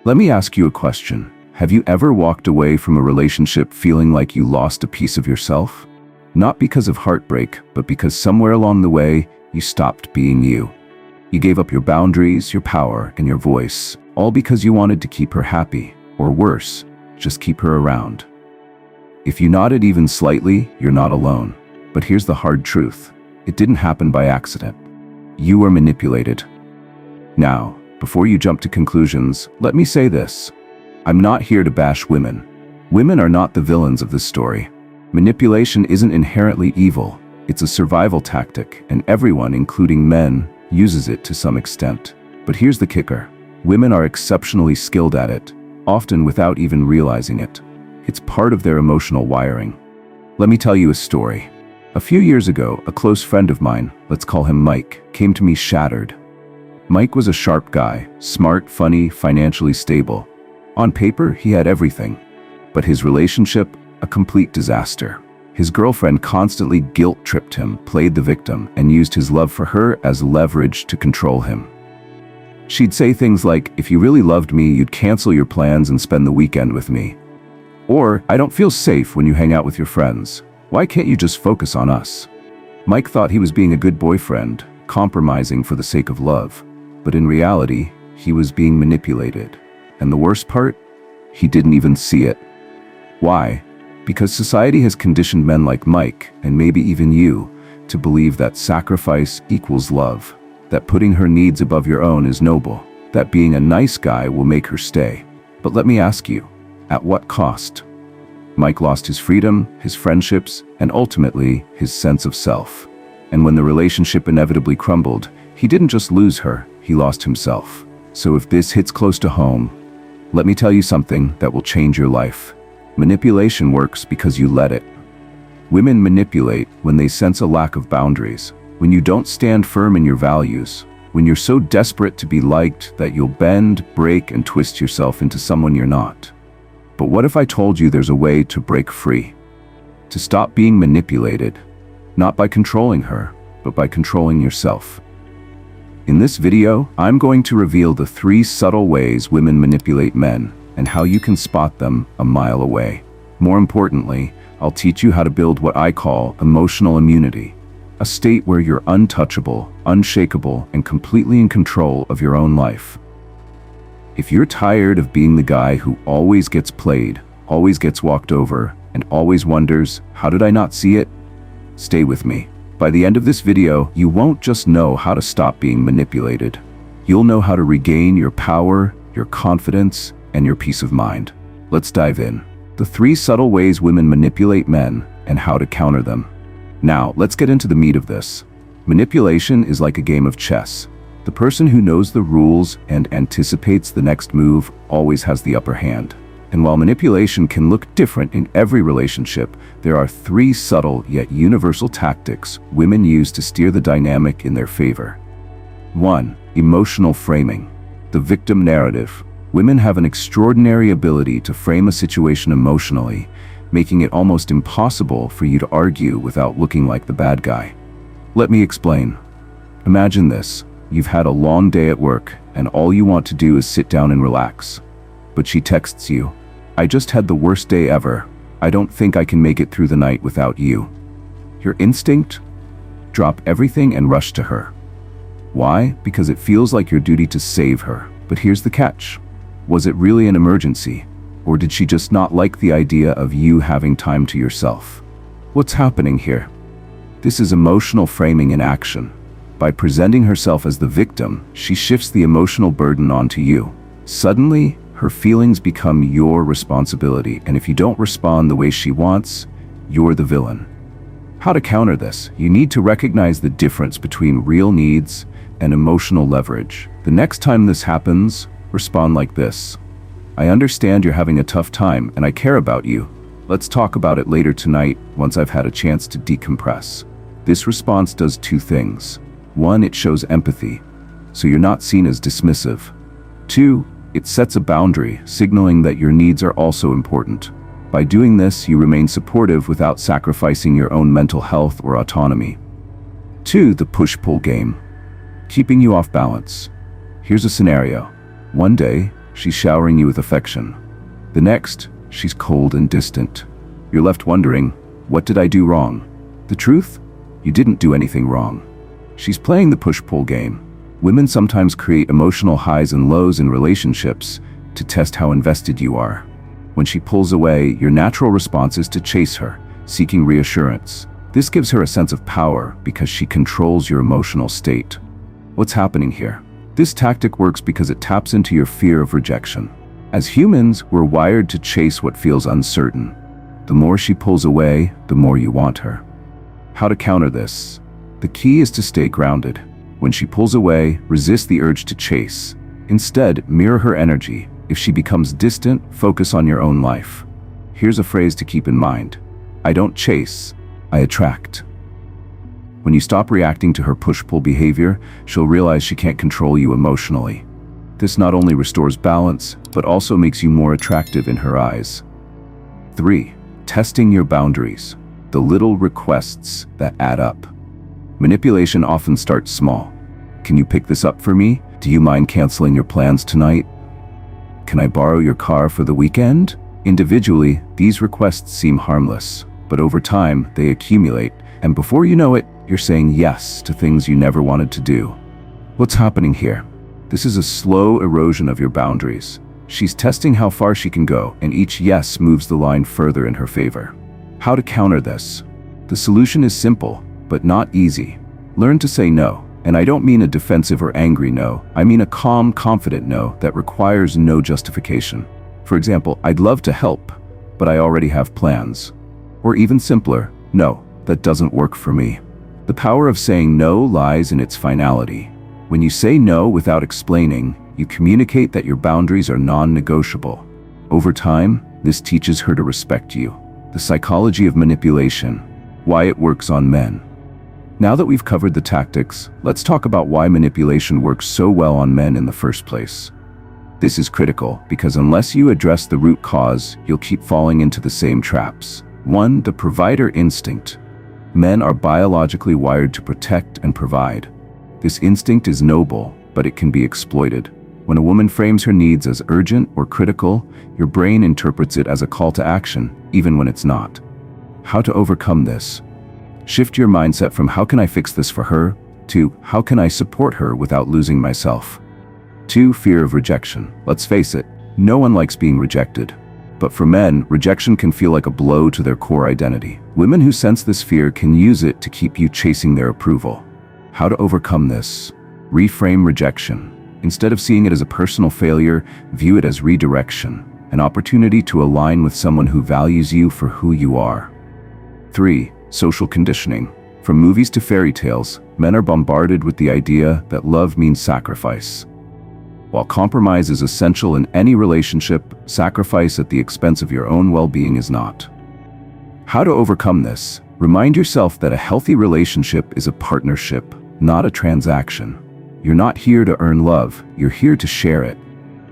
Let me ask you a question. Have you ever walked away from a relationship feeling like you lost a piece of yourself? Not because of heartbreak, but because somewhere along the way, you stopped being you. You gave up your boundaries, your power, and your voice, all because you wanted to keep her happy, or worse, just keep her around. If you nodded even slightly, you're not alone. But here's the hard truth. It didn't happen by accident. You were manipulated. Now, before you jump to conclusions, let me say this. I'm not here to bash women. Women are not the villains of this story. Manipulation isn't inherently evil. It's a survival tactic, and everyone, including men, uses it to some extent. But here's the kicker. Women are exceptionally skilled at it, often without even realizing it. It's part of their emotional wiring. Let me tell you a story. A few years ago, a close friend of mine, let's call him Mike, came to me shattered. Mike was a sharp guy, smart, funny, financially stable. On paper, he had everything. But his relationship, a complete disaster. His girlfriend constantly guilt-tripped him, played the victim, and used his love for her as leverage to control him. She'd say things like, "If you really loved me, you'd cancel your plans and spend the weekend with me." Or, "I don't feel safe when you hang out with your friends. Why can't you just focus on us?" Mike thought he was being a good boyfriend, compromising for the sake of love. But in reality, he was being manipulated. And the worst part? He didn't even see it. Why? Because society has conditioned men like Mike, and maybe even you, to believe that sacrifice equals love, that putting her needs above your own is noble, that being a nice guy will make her stay. But let me ask you, at what cost? Mike lost his freedom, his friendships, and ultimately, his sense of self. And when the relationship inevitably crumbled, he didn't just lose her, he lost himself. So if this hits close to home, let me tell you something that will change your life. Manipulation works because you let it. Women manipulate when they sense a lack of boundaries, when you don't stand firm in your values, when you're so desperate to be liked that you'll bend, break, and twist yourself into someone you're not. But what if I told you there's a way to break free? To stop being manipulated, not by controlling her, but by controlling yourself. In this video, I'm going to reveal the 3 subtle ways women manipulate men and how you can spot them a mile away. More importantly, I'll teach you how to build what I call emotional immunity, a state where you're untouchable, unshakable, and completely in control of your own life. If you're tired of being the guy who always gets played, always gets walked over, and always wonders, "How did I not see it?" Stay with me. By the end of this video, you won't just know how to stop being manipulated. You'll know how to regain your power, your confidence, and your peace of mind. Let's dive in. The 3 subtle ways women manipulate men and how to counter them. Now, let's get into the meat of this. Manipulation is like a game of chess. The person who knows the rules and anticipates the next move always has the upper hand. And while manipulation can look different in every relationship, there are 3 subtle yet universal tactics women use to steer the dynamic in their favor. 1. Emotional framing. The victim narrative. Women have an extraordinary ability to frame a situation emotionally, making it almost impossible for you to argue without looking like the bad guy. Let me explain. Imagine this. You've had a long day at work, and all you want to do is sit down and relax. But she texts you, "I just had the worst day ever. I don't think I can make it through the night without you." Your instinct? Drop everything and rush to her. Why? Because it feels like your duty to save her. But here's the catch. Was it really an emergency? Or did she just not like the idea of you having time to yourself? What's happening here? This is emotional framing in action. By presenting herself as the victim, she shifts the emotional burden onto you. Suddenly, her feelings become your responsibility, and if you don't respond the way she wants, you're the villain. How to counter this? You need to recognize the difference between real needs and emotional leverage. The next time this happens, respond like this. "I understand you're having a tough time, and I care about you. Let's talk about it later tonight, once I've had a chance to decompress." This response does 2 things. 1, it shows empathy, so you're not seen as dismissive. 2, it sets a boundary, signaling that your needs are also important. By doing this, you remain supportive without sacrificing your own mental health or autonomy. 2, the push-pull game, keeping you off balance. Here's a scenario. One day, she's showering you with affection. The next, she's cold and distant. You're left wondering, what did I do wrong? The truth? You didn't do anything wrong. She's playing the push-pull game. Women sometimes create emotional highs and lows in relationships to test how invested you are. When she pulls away, your natural response is to chase her, seeking reassurance. This gives her a sense of power because she controls your emotional state. What's happening here? This tactic works because it taps into your fear of rejection. As humans, we're wired to chase what feels uncertain. The more she pulls away, the more you want her. How to counter this? The key is to stay grounded. When she pulls away, resist the urge to chase. Instead, mirror her energy. If she becomes distant, focus on your own life. Here's a phrase to keep in mind. I don't chase, I attract. When you stop reacting to her push-pull behavior, she'll realize she can't control you emotionally. This not only restores balance, but also makes you more attractive in her eyes. 3. Testing your boundaries. The little requests that add up. Manipulation often starts small. Can you pick this up for me? Do you mind canceling your plans tonight? Can I borrow your car for the weekend? Individually, these requests seem harmless, but over time, they accumulate, and before you know it, you're saying yes to things you never wanted to do. What's happening here? This is a slow erosion of your boundaries. She's testing how far she can go, and each yes moves the line further in her favor. How to counter this? The solution is simple, but not easy. Learn to say no, and I don't mean a defensive or angry no, I mean a calm, confident no that requires no justification. For example, I'd love to help, but I already have plans. Or even simpler, no, that doesn't work for me. The power of saying no lies in its finality. When you say no without explaining, you communicate that your boundaries are non-negotiable. Over time, this teaches her to respect you. The psychology of manipulation, why it works on men. Now that we've covered the tactics, let's talk about why manipulation works so well on men in the first place. This is critical because unless you address the root cause, you'll keep falling into the same traps. 1. The provider instinct. Men are biologically wired to protect and provide. This instinct is noble, but it can be exploited. When a woman frames her needs as urgent or critical, your brain interprets it as a call to action, even when it's not. How to overcome this? Shift your mindset from how can I fix this for her to how can I support her without losing myself. 2. Fear of rejection. Let's face it, no one likes being rejected. But for men, rejection can feel like a blow to their core identity. Women who sense this fear can use it to keep you chasing their approval. How to overcome this? Reframe rejection. Instead of seeing it as a personal failure, view it as redirection, an opportunity to align with someone who values you for who you are. 3. Social conditioning. From movies to fairy tales, men are bombarded with the idea that love means sacrifice. While compromise is essential in any relationship, sacrifice at the expense of your own well-being is not. How to overcome this? Remind yourself that a healthy relationship is a partnership, not a transaction. You're not here to earn love, you're here to share it.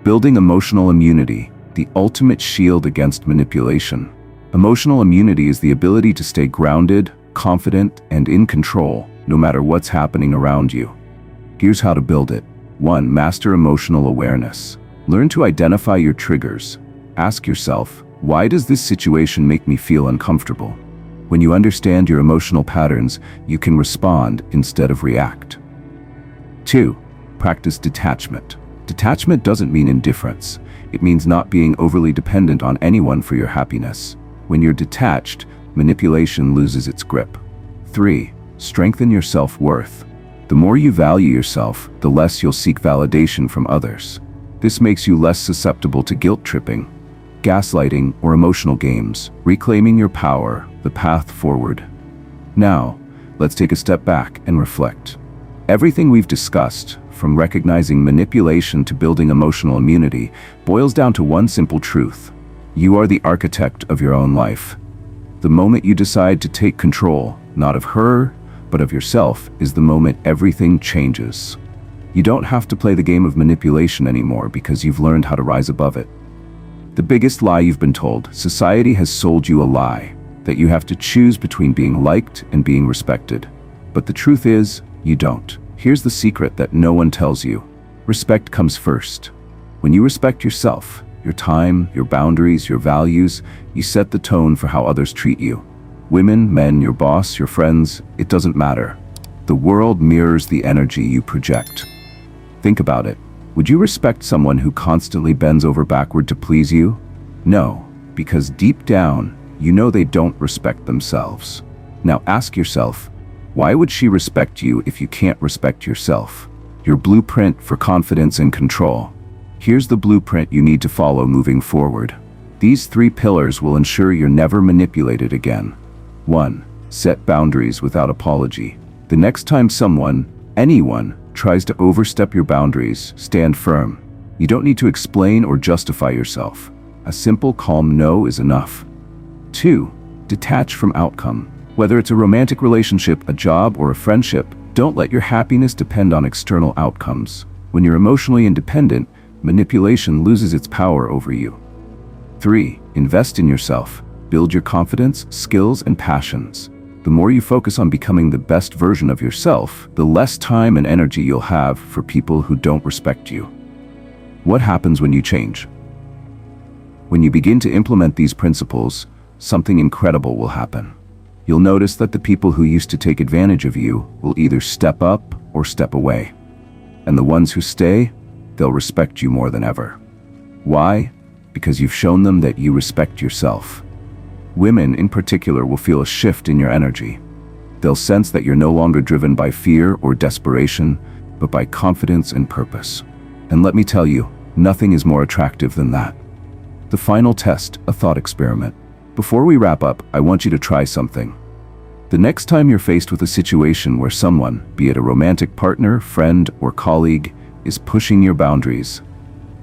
Building emotional immunity, the ultimate shield against manipulation. Emotional immunity is the ability to stay grounded, confident, and in control, no matter what's happening around you. Here's how to build it. 1. Master emotional awareness. Learn to identify your triggers. Ask yourself, why does this situation make me feel uncomfortable? When you understand your emotional patterns, you can respond instead of react. 2. Practice detachment. Detachment doesn't mean indifference. It means not being overly dependent on anyone for your happiness. When you're detached, manipulation loses its grip. 3. Strengthen your self-worth. The more you value yourself, the less you'll seek validation from others. This makes you less susceptible to guilt-tripping, gaslighting, or emotional games, reclaiming your power, the path forward. Now, let's take a step back and reflect. Everything we've discussed, from recognizing manipulation to building emotional immunity, boils down to one simple truth. You are the architect of your own life. The moment you decide to take control, not of her, but of yourself, is the moment everything changes. You don't have to play the game of manipulation anymore because you've learned how to rise above it. The biggest lie you've been told, society has sold you a lie, that you have to choose between being liked and being respected. But the truth is, you don't. Here's the secret that no one tells you. Respect comes first. When you respect yourself, your time, your boundaries, your values, you set the tone for how others treat you. Women, men, your boss, your friends, it doesn't matter. The world mirrors the energy you project. Think about it. Would you respect someone who constantly bends over backward to please you? No, because deep down, you know they don't respect themselves. Now ask yourself, why would she respect you if you can't respect yourself? Your blueprint for confidence and control. Here's the blueprint you need to follow moving forward. These 3 pillars will ensure you're never manipulated again. 1. Set boundaries without apology. The next time someone, anyone, tries to overstep your boundaries, stand firm. You don't need to explain or justify yourself. A simple, calm no is enough. 2. Detach from outcome. Whether it's a romantic relationship, a job, or a friendship, don't let your happiness depend on external outcomes. When you're emotionally independent, manipulation loses its power over you. 3. Invest in yourself. Build your confidence, skills, and passions. The more you focus on becoming the best version of yourself, the less time and energy you'll have for people who don't respect you. What happens when you change? When you begin to implement these principles, something incredible will happen. You'll notice that the people who used to take advantage of you will either step up or step away. And the ones who stay, they'll respect you more than ever. Why? Because you've shown them that you respect yourself. Women, in particular, will feel a shift in your energy. They'll sense that you're no longer driven by fear or desperation, but by confidence and purpose. And let me tell you, nothing is more attractive than that. The final test, a thought experiment. Before we wrap up, I want you to try something. The next time you're faced with a situation where someone, be it a romantic partner, friend, or colleague, is pushing your boundaries,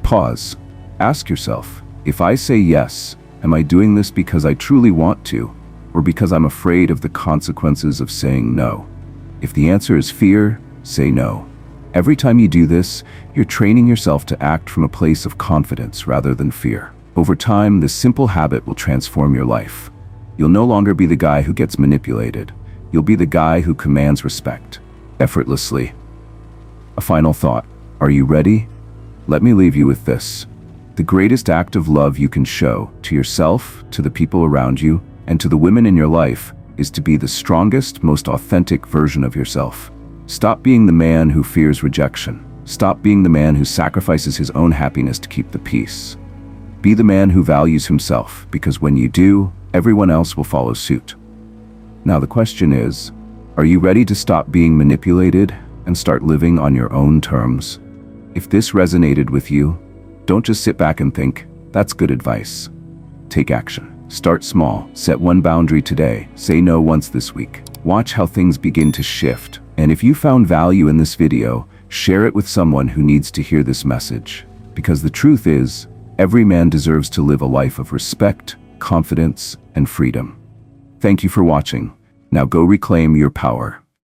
pause. Ask yourself, if I say yes, am I doing this because I truly want to, or because I'm afraid of the consequences of saying no? If the answer is fear, say no. Every time you do this, you're training yourself to act from a place of confidence rather than fear. Over time, this simple habit will transform your life. You'll no longer be the guy who gets manipulated. You'll be the guy who commands respect, effortlessly. A final thought. Are you ready? Let me leave you with this. The greatest act of love you can show to yourself, to the people around you, and to the women in your life is to be the strongest, most authentic version of yourself. Stop being the man who fears rejection. Stop being the man who sacrifices his own happiness to keep the peace. Be the man who values himself, because when you do, everyone else will follow suit. Now the question is, are you ready to stop being manipulated and start living on your own terms? If this resonated with you, don't just sit back and think, that's good advice. Take action. Start small. Set one boundary today. Say no once this week. Watch how things begin to shift. And if you found value in this video, share it with someone who needs to hear this message. Because the truth is, every man deserves to live a life of respect, confidence, and freedom. Thank you for watching. Now go reclaim your power.